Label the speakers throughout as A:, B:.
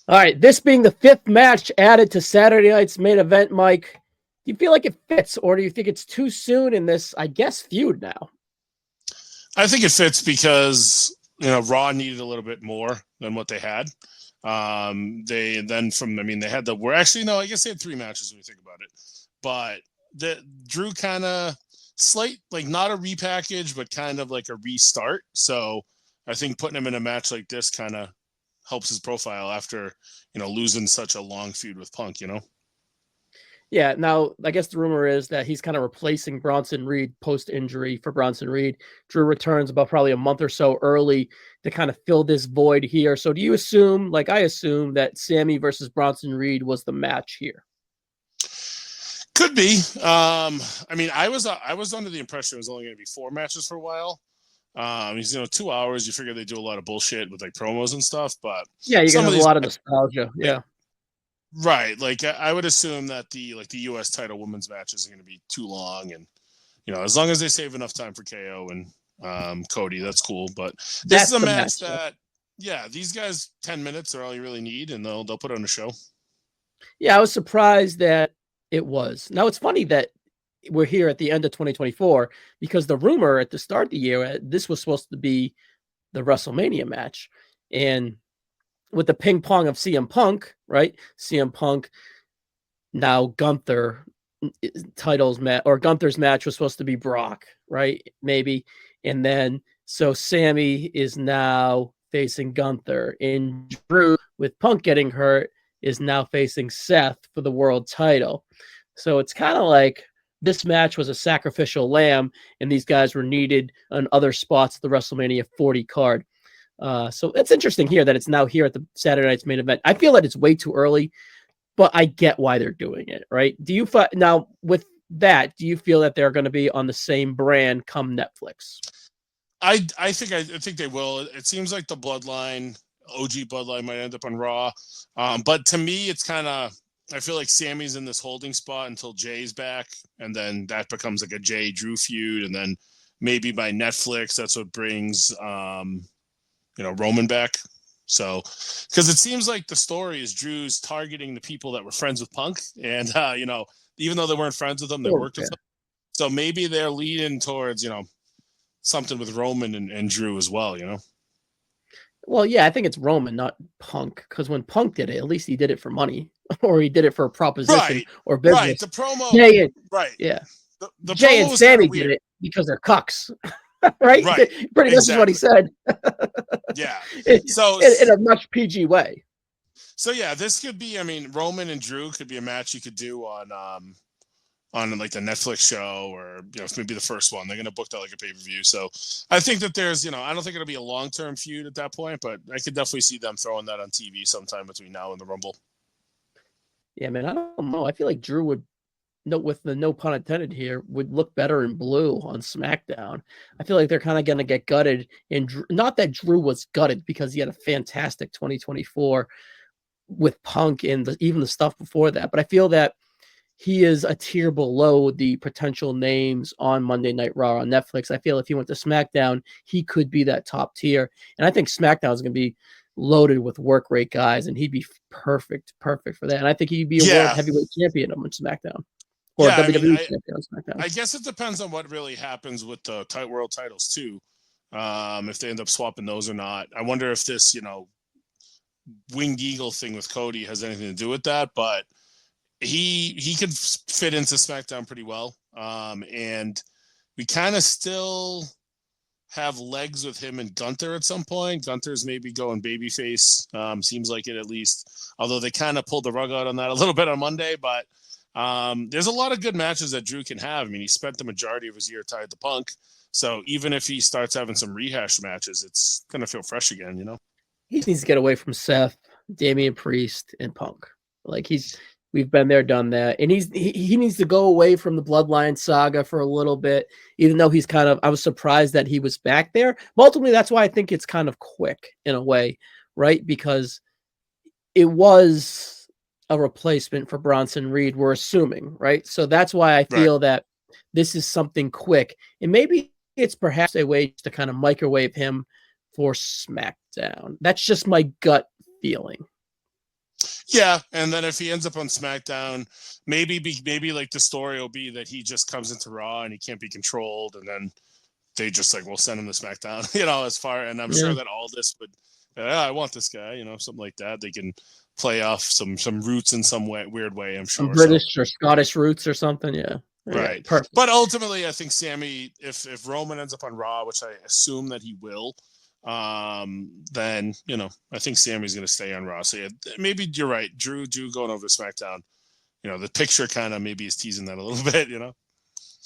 A: All right, this being the fifth match added to Saturday night's main event, Mike, do you feel like it fits, or do you think it's too soon in this, I guess, feud now?
B: I think it fits because Raw needed a little bit more than what they had. They then from I mean they had the we're actually no I guess they had three matches when you think about it, but the Drew kind of slight like not a repackage but kind of like a restart. So I think putting him in a match like this kind of helps his profile after losing such a long feud with Punk.
A: Yeah, now I guess the rumor is that he's kind of replacing Bronson Reed post-injury for Bronson Reed. Drew returns about probably a month or so early to kind of fill this void here. So do you assume, like I assume, that Sami versus Bronson Reed was the match here?
B: Could be. I mean, I was under the impression it was only going to be four matches for a while. He's 2 hours. You figure they do a lot of bullshit with like promos and stuff, but
A: Yeah, you're
B: some
A: gonna
B: of
A: have a
B: these
A: lot of nostalgia.
B: like
A: Yeah.
B: right, like I would assume that the U.S. title women's matches are going to be too long, and as long as they save enough time for KO and Cody, that's cool. But this is
A: That's
B: a
A: the
B: match
A: match.
B: that yeah, these guys 10 minutes are all you really need, and they'll put on a show.
A: Yeah, I was surprised that it was. Now it's funny that we're here at the end of 2024 because the rumor at the start of the year this was supposed to be the WrestleMania match, and with the ping pong of CM Punk, right? CM Punk now Gunther titles match or Gunther's match was supposed to be Brock, right? Maybe, and then so Sammy is now facing Gunther, and Drew with Punk getting hurt is now facing Seth for the world title. So it's kind of like this match was a sacrificial lamb, and these guys were needed on other spots of the WrestleMania 40 card. So it's interesting here that it's now here at the Saturday night's main event. I feel that it's way too early, but I get why they're doing it, right? Do you now with that? Do you feel that they're going to be on the same brand come Netflix?
B: I think they will. It seems like the Bloodline, OG Bloodline, might end up on Raw, but to me, it's kind of. I feel like Sammy's in this holding spot until Jay's back, and then that becomes like a Jay Drew feud, and then maybe by Netflix, that's what brings Roman back. So, because it seems like the story is Drew's targeting the people that were friends with Punk, and even though they weren't friends with him, they worked with him. So maybe they're leading towards something with Roman and Drew as well.
A: Well, yeah, I think it's Roman, not Punk, because when Punk did it, at least he did it for money, or he did it for a proposition
B: Right,
A: or business.
B: right. The promo,
A: Jay and,
B: right.
A: yeah,
B: The
A: Jay
B: promo
A: and
B: was kind
A: Sammy
B: of
A: did
B: weird.
A: it because they're cucks, right?
B: Right,
A: Pretty much is what he said.
B: Yeah. So
A: in a much PG way.
B: So yeah, this could be. I mean, Roman and Drew could be a match you could do on like the Netflix show, or maybe the first one. They're gonna book that like a pay-per-view. So I think that there's I don't think it'll be a long-term feud at that point, but I could definitely see them throwing that on TV sometime between now and the Rumble.
A: Yeah, man, I don't know. I feel like Drew would, no, with the no pun intended here, would look better in blue on SmackDown. I feel like they're kind of going to get gutted. And not that Drew was gutted because he had a fantastic 2024 with Punk and even the stuff before that. But I feel that he is a tier below the potential names on Monday Night Raw on Netflix. I feel if he went to SmackDown, he could be that top tier. And I think SmackDown is going to be loaded with work rate guys, and he'd be perfect for that. And I think he'd be a world heavyweight champion on SmackDown. Or
B: Yeah,
A: WWE champion on SmackDown.
B: I guess it depends on what really happens with the world titles too. If they end up swapping those or not. I wonder if this, winged eagle thing with Cody has anything to do with that, but he could fit into SmackDown pretty well. And we kind of still have legs with him and Gunther at some point. Gunther's maybe going babyface. Seems like it at least, although they kind of pulled the rug out on that a little bit on Monday, but there's a lot of good matches that Drew can have. I mean, he spent the majority of his year tied to Punk. So even if he starts having some rehash matches, it's going to feel fresh again.
A: He needs to get away from Seth, Damian Priest, and Punk. Like we've been there, done that. And he needs to go away from the Bloodline saga for a little bit, even though he's I was surprised that he was back there. But ultimately, that's why I think it's kind of quick in a way, right? Because it was a replacement for Bronson Reed, we're assuming, right? So that's why I feel that this is something quick. And maybe it's perhaps a way to kind of microwave him for SmackDown. That's just my gut feeling.
B: Yeah, and then if he ends up on SmackDown, maybe like the story will be that he just comes into Raw and he can't be controlled, and then they just like will send him to SmackDown, and I'm sure that all this would, I want this guy, something like that. They can play off some roots in some weird way, I'm sure.
A: Some British or Scottish roots or something, yeah.
B: Right.
A: Perfect.
B: But ultimately, I think Sami, if Roman ends up on Raw, which I assume that he will, then I think Sami's going to stay on Raw. So yeah, maybe you're right, Drew going over to SmackDown. The picture kind of maybe is teasing that a little bit.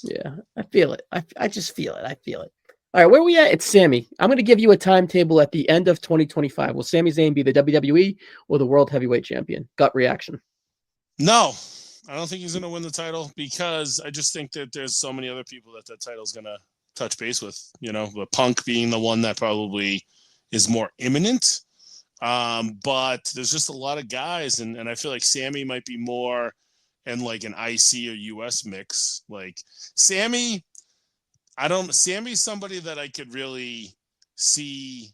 A: Yeah, I feel it. I just feel it. I feel it. All right, where are we at? It's Sami. I'm going to give you a timetable at the end of 2025. Will Sami Zayn be the WWE or the World Heavyweight Champion? Gut reaction.
B: No, I don't think he's going to win the title because I just think that there's so many other people that title's going to touch base with, the Punk being the one that probably is more imminent. But there's just a lot of guys, and I feel like Sami might be more in like an IC or US mix. Like Sami's somebody that I could really see,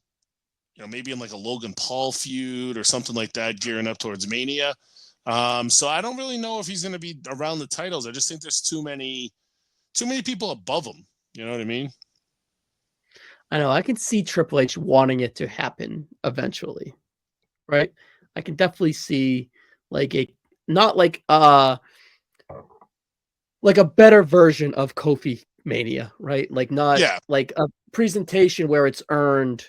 B: maybe in like a Logan Paul feud or something like that, gearing up towards Mania. So I don't really know if he's going to be around the titles. I just think there's too many people above him. You know what I mean?
A: I know. I can see Triple H wanting it to happen eventually, right? I can definitely see not like a better version of Kofi Mania, right? Like not like a presentation where it's earned,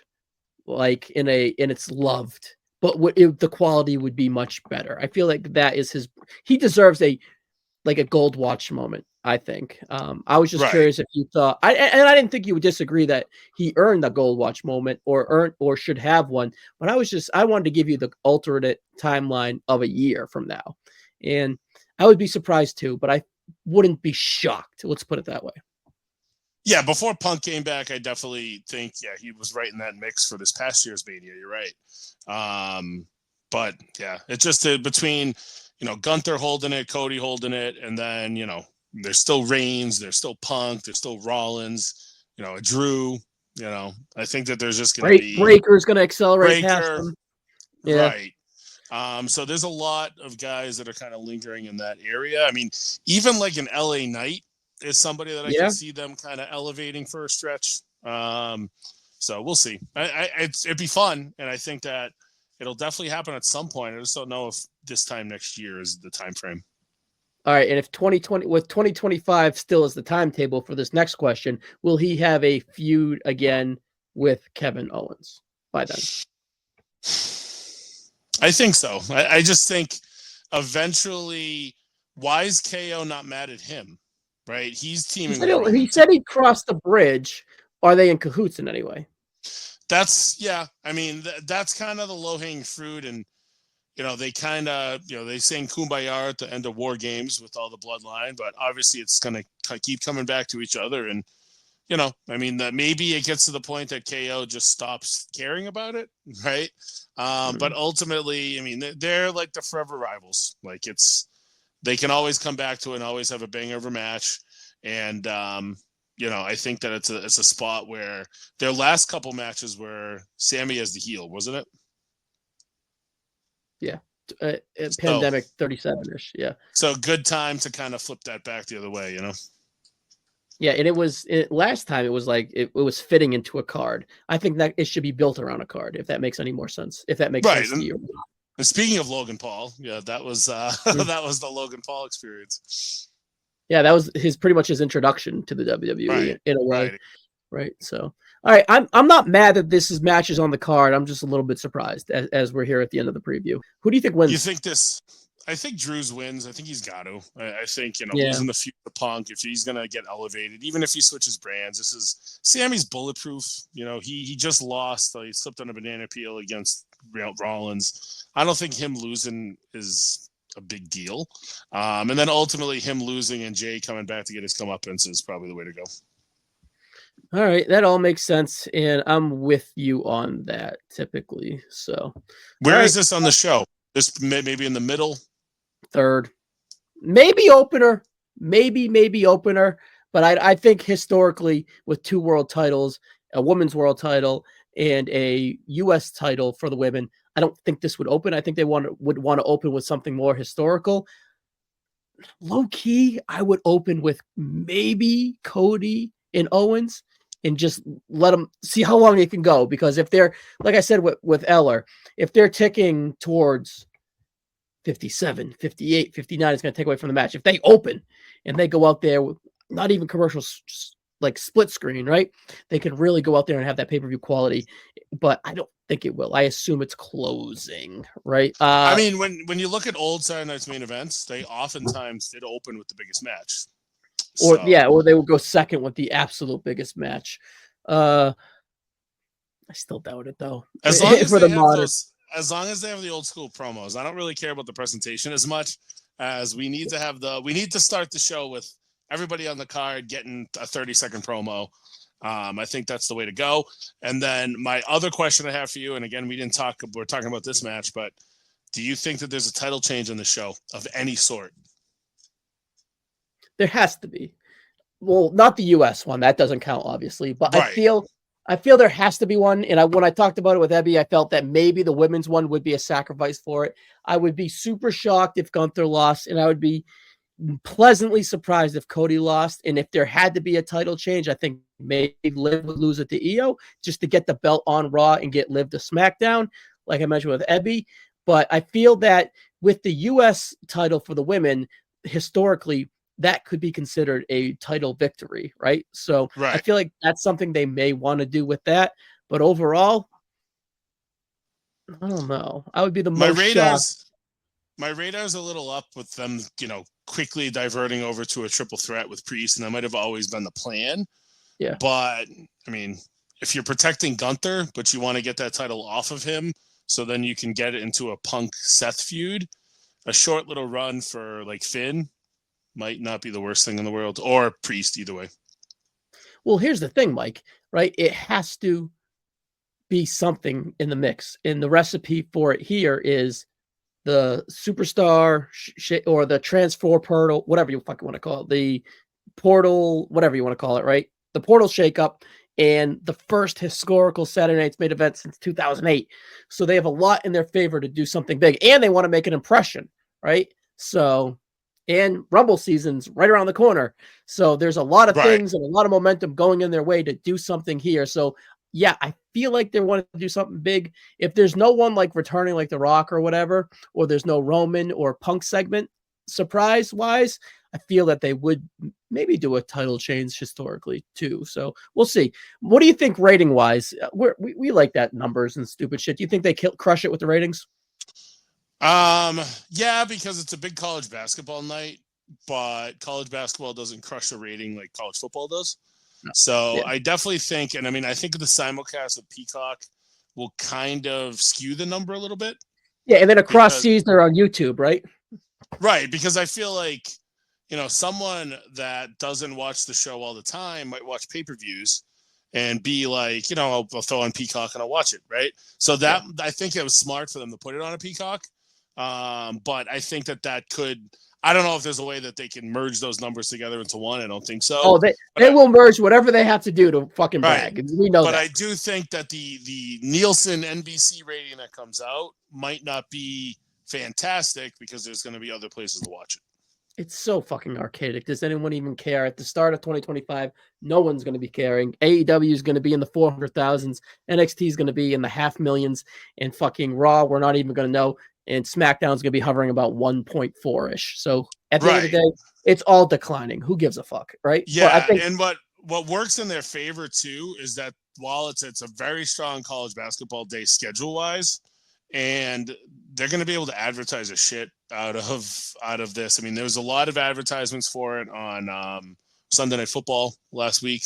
A: like and it's loved, but the quality would be much better. I feel like that is he deserves a gold watch moment. I think. I was just curious if you thought, I didn't think you would disagree that he earned the gold watch moment or should have one, but I wanted to give you the alternate timeline of a year from now, and I would be surprised too, but I wouldn't be shocked. Let's put it that way.
B: Yeah, before Punk came back, I definitely think he was right in that mix for this past year's Mania. You're right. But yeah, it's just between Gunther holding it, Cody holding it, and then there's still Reigns, there's still Punk, there's still Rollins, Drew. I think that there's just going to be
A: Breaker's going to accelerate past them.
B: Yeah. Right. So there's a lot of guys that are kind of lingering in that area. I mean, even like an LA Knight is somebody that I can see them kind of elevating for a stretch. So we'll see. It'd be fun, and I think that it'll definitely happen at some point. I just don't know if this time next year is the time frame.
A: All right, and if 2025 still is the timetable for this next question, will he have a feud again with Kevin Owens by then?
B: I think so. I just think eventually, why is KO not mad at him? Right? He's teaming with Roman.
A: He said he crossed the bridge. Are they in cahoots in any way?
B: That's I mean, that's kind of the low-hanging fruit, and they kind of they sing Kumbaya at the end of War Games with all the bloodline, but obviously it's gonna keep coming back to each other, and I mean that maybe it gets to the point that KO just stops caring about it, right? But ultimately, I mean they're like the forever rivals. Like they can always come back to it and always have a banger of a match, and I think that it's a spot where their last couple matches were Sami as the heel, wasn't it?
A: Yeah. Pandemic 37-ish. Yeah.
B: So good time to kind of flip that back the other way,
A: Yeah, and last time it was like it was fitting into a card. I think that it should be built around a card, if that makes any more sense. If that makes sense to you.
B: And speaking of Logan Paul, that was that was the Logan Paul experience.
A: Yeah, that was pretty much his introduction to the WWE in a way. Right. So, all right, I'm not mad that this is matches on the card. I'm just a little bit surprised as we're here at the end of the preview. Who do you think wins?
B: You think this? I think Drew's wins. I think he's got to. I think losing the feud to Punk, if he's gonna get elevated, even if he switches brands, this is Sami's bulletproof. He just lost. He slipped on a banana peel against Rollins. I don't think him losing is a big deal. And then ultimately him losing and Jay coming back to get his comeuppance is probably the way to go.
A: All right, that all makes sense, and I'm with you on that typically. So,
B: where is this on the show? This maybe in the middle,
A: third, maybe opener, maybe opener. But I think historically, with 2 world titles, a women's world title and a U.S. title for the women, I don't think this would open. I think they would want to open with something more historical. Low key, I would open with maybe Cody and Owens and just let them see how long it can go. Because if they're, like I said with Eller, if they're ticking towards 57, 58, 59, it's going to take away from the match. If they open and they go out there with not even commercials, like split screen, right? They could really go out there and have that pay-per-view quality, but I don't think it will. I assume it's closing, right?
B: I mean, when you look at old Saturday Night's main events, they oftentimes did open with the biggest match.
A: Or they would go second with the absolute biggest match. I still doubt it though.
B: As long as they have as long as they have the old school promos, I don't really care about the presentation as much as we need to start the show with everybody on the card getting a 30-second promo. I think that's the way to go. And then my other question I have for you, and again, we're talking about this match, but do you think that there's a title change in the show of any sort?
A: There has to be. Well, not the US one. That doesn't count, obviously. But
B: right.
A: I feel there has to be one. And when I talked about it with Ebby, I felt that maybe the women's one would be a sacrifice for it. I would be super shocked if Gunther lost, and I would be pleasantly surprised if Cody lost. And if there had to be a title change, I think maybe Liv would lose it to Io just to get the belt on Raw and get Liv to SmackDown, like I mentioned with Ebby. But I feel that with the US title for the women, historically, that could be considered a title victory, right? So
B: right.
A: I feel like that's something they may want to do with that. But overall, I don't know. I would be the most shocked.
B: My radar's a little up with them, quickly diverting over to a triple threat with Priest, and that might have always been the plan.
A: Yeah.
B: But, I mean, if you're protecting Gunther, but you want to get that title off of him, so then you can get it into a Punk-Seth feud, a short little run for, like, Finn might not be the worst thing in the world, or Priest, either way.
A: Well, here's the thing, Mike, right? It has to be something in the mix. And the recipe for it here is the superstar or the transfer portal, whatever you fucking want to call it, the portal, whatever you want to call it, right? The portal shakeup and the first historical Saturday Night's main event since 2008. So they have a lot in their favor to do something big, and they want to make an impression, right? So, and Rumble season's right around the corner. So there's a lot of things and a lot of momentum going in their way to do something here. So yeah, I feel like they want to do something big. If there's no one like returning like The Rock or whatever, or there's no Roman or Punk segment, surprise wise, I feel that they would maybe do a title change historically too. So we'll see. What do you think rating wise? We like that numbers and stupid shit. Do you think they crush it with the ratings?
B: Yeah, because it's a big college basketball night, but college basketball doesn't crush the rating like college football does. No. So yeah. I definitely think, and I mean, I think the simulcast with Peacock will kind of skew the number a little bit.
A: Yeah, and then across season on YouTube, right?
B: Right, because I feel like, someone that doesn't watch the show all the time might watch pay-per-views and be like, I'll throw on Peacock and I'll watch it, right? So that I think it was smart for them to put it on a Peacock. But I think that could, I don't know if there's a way that they can merge those numbers together into one. I don't think so.
A: Oh, they will merge whatever they have to do to fucking brag. Right. We know
B: but
A: that.
B: I do think that the Nielsen NBC rating that comes out might not be fantastic because there's going to be other places to watch it.
A: It's so fucking archaic. Does anyone even care? At the start of 2025, no one's going to be caring. AEW is going to be in the 400,000s. NXT is going to be in the 500,000s. And fucking Raw, we're not even going to know. And SmackDown is going to be hovering about 1.4-ish. So at the end of the day, it's all declining. Who gives a fuck, right?
B: Yeah, I think, and what works in their favor, too, is that while it's a very strong college basketball day schedule-wise, and they're going to be able to advertise a shit out of this. I mean, there was a lot of advertisements for it on Sunday Night Football last week.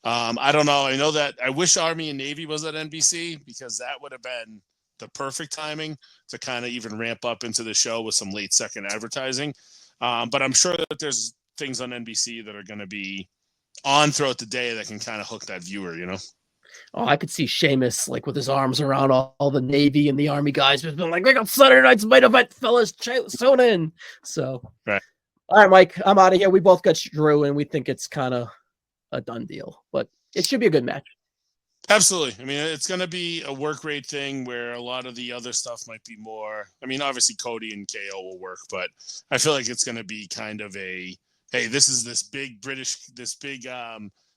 B: I don't know. I know that I wish Army and Navy was at NBC because that would have been the perfect timing to kind of even ramp up into the show with some late second advertising. But I'm sure that there's things on NBC that are going to be on throughout the day that can kind of hook that viewer,
A: Oh, I could see Sheamus like with his arms around all the Navy and the Army guys, just been like, "We got Saturday night's main event, fellas, tune in." So,
B: right.
A: All right, Mike, I'm out of here. We both got Drew, and we think it's kind of a done deal, but it should be a good match.
B: Absolutely. I mean, it's going to be a work rate thing where a lot of the other stuff might be more. I mean, obviously Cody and KO will work, but I feel like it's going to be kind of a, hey, this is this big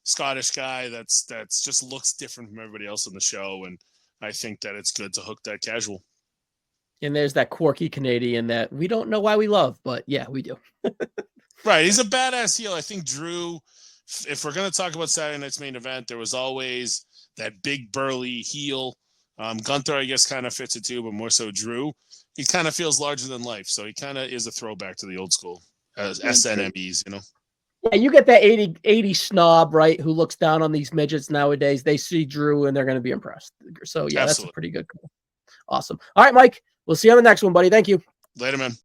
B: Scottish guy that's just looks different from everybody else on the show, and I think that it's good to hook that casual.
A: And there's that quirky Canadian that we don't know why we love, but yeah, we do.
B: Right. He's a badass heel. I think Drew, if we're going to talk about Saturday night's main event, there was always that big burly heel. Gunther, I guess, kind of fits it too, but more so Drew. He kind of feels larger than life, so he kind of is a throwback to the old school SNMEs, you know.
A: Yeah, you get that 80 snob, right, who looks down on these midgets nowadays. They see Drew and they're going to be impressed. So yeah, Absolutely. That's a pretty good call. Awesome. All right, Mike, we'll see you on the next one, buddy. Thank you.
B: Later, man.